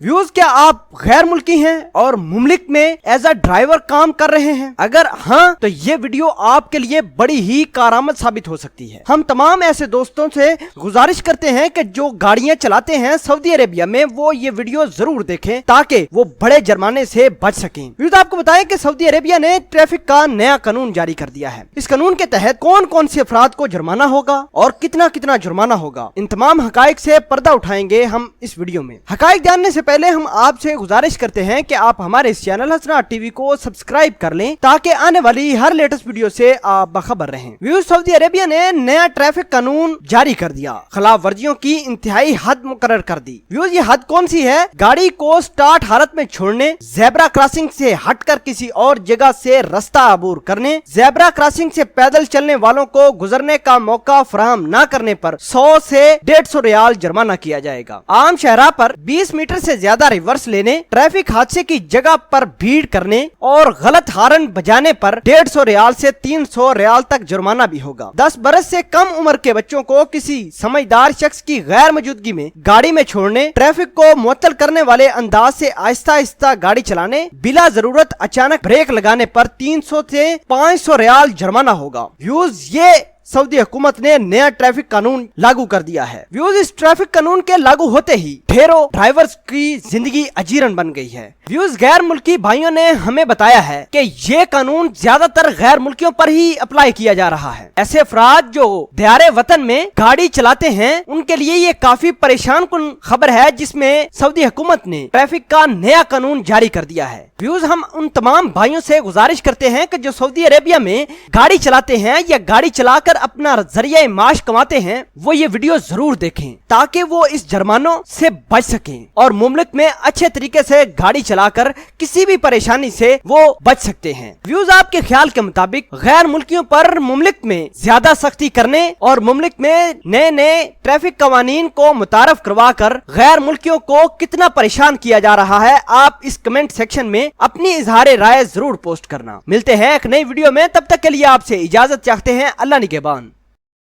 Views, क्या आप गैर मुल्की हैं और मुमलिक में एज अ ड्राइवर काम कर रहे हैं? अगर हाँ तो ये वीडियो आपके लिए बड़ी ही कारआमद साबित हो सकती है। हम तमाम ऐसे दोस्तों से गुजारिश करते हैं कि जो गाड़ियां चलाते हैं सऊदी अरेबिया में वो ये वीडियो जरूर देखें ताकि वो बड़े जुर्माने से बच सकें। व्यूज, आपको बताएं कि सऊदी अरेबिया ने ट्रैफिक का नया कानून जारी कर दिया है। इस कानून के तहत कौन कौन से अफराद को जुर्माना होगा और कितना कितना जुर्माना होगा, इन तमाम हकाइक से पर्दा उठाएंगे हम इस वीडियो में। हकाइक जानने से पहले हम आपसे गुजारिश करते हैं कि आप हमारे इस चैनल हसनात टीवी को सब्सक्राइब कर लें ताकि आने वाली हर लेटेस्ट वीडियो से आप बाखबर रहें। व्यूज, सऊदी अरेबिया ने नया ट्रैफिक कानून जारी कर दिया। खिलाफ वर्जियों की इंतहाई हद मुकर्रर कर दी। व्यूज, ये हद कौन सी है? गाड़ी को स्टार्ट हालत में छोड़ने, जेब्रा क्रॉसिंग से हटकर किसी और जगह से रास्ता अबूर करने, जेब्रा क्रॉसिंग से पैदल चलने वालों को गुजरने का मौका फराहम न करने पर 100 से 150 रियाल जुर्माना किया जाएगा। आम शहरा पर 20 मीटर से ज्यादा रिवर्स लेने, ट्रैफिक हादसे की जगह पर भीड़ करने और गलत हार्न बजाने पर 150 रियाल से 300 रियाल तक जुर्माना भी होगा। 10 बरस से कम उम्र के बच्चों को किसी समझदार शख्स की गैर मौजूदगी में गाड़ी में छोड़ने, ट्रैफिक को मुअत्तल करने वाले अंदाज से आहिस्ता आहिस्ता गाड़ी चलाने, बिला जरूरत अचानक ब्रेक लगाने पर 300 से 500 रियाल जुर्माना होगा। व्यूज, ये सऊदी हुकूमत ने नया ट्रैफिक कानून लागू कर दिया है। व्यूज, इस ट्रैफिक कानून के लागू होते ही ढेरों ड्राइवर्स की जिंदगी अजीरन बन गई है। व्यूज, गैर मुल्की भाइयों ने हमें बताया है कि ये कानून ज्यादातर गैर मुल्कियों पर ही अप्लाई किया जा रहा है। ऐसे अफराद जो दियारे वतन में गाड़ी चलाते हैं उनके लिए ये काफी परेशान कुन खबर है, जिसमें सऊदी हुकूमत ने ट्रैफिक का नया कानून जारी कर दिया है। व्यूज, हम उन तमाम भाइयों से गुजारिश करते हैं कि जो सऊदी अरेबिया में गाड़ी चलाते हैं या गाड़ी चलाकर अपना जरिया माश कमाते हैं वो ये वीडियो जरूर देखें ताकि वो इस जुर्मानों से बच सकें और मुमलिक में अच्छे तरीके से गाड़ी चलाकर किसी भी परेशानी से वो बच सकते हैं। व्यूज, आपके ख्याल के मुताबिक गैर मुल्कियों पर मुमलिक में ज्यादा सख्ती करने और मुमलिक में नए नए ट्रैफिक कवानीन को मुतारफ करवा कर गैर मुल्कियों को कितना परेशान किया जा रहा है, आप इस कमेंट सेक्शन में अपनी इजहार राय जरूर पोस्ट करना। मिलते हैं एक नई वीडियो में, तब तक के लिए आपसे इजाजत चाहते हैं। अल्लाह निगहबान।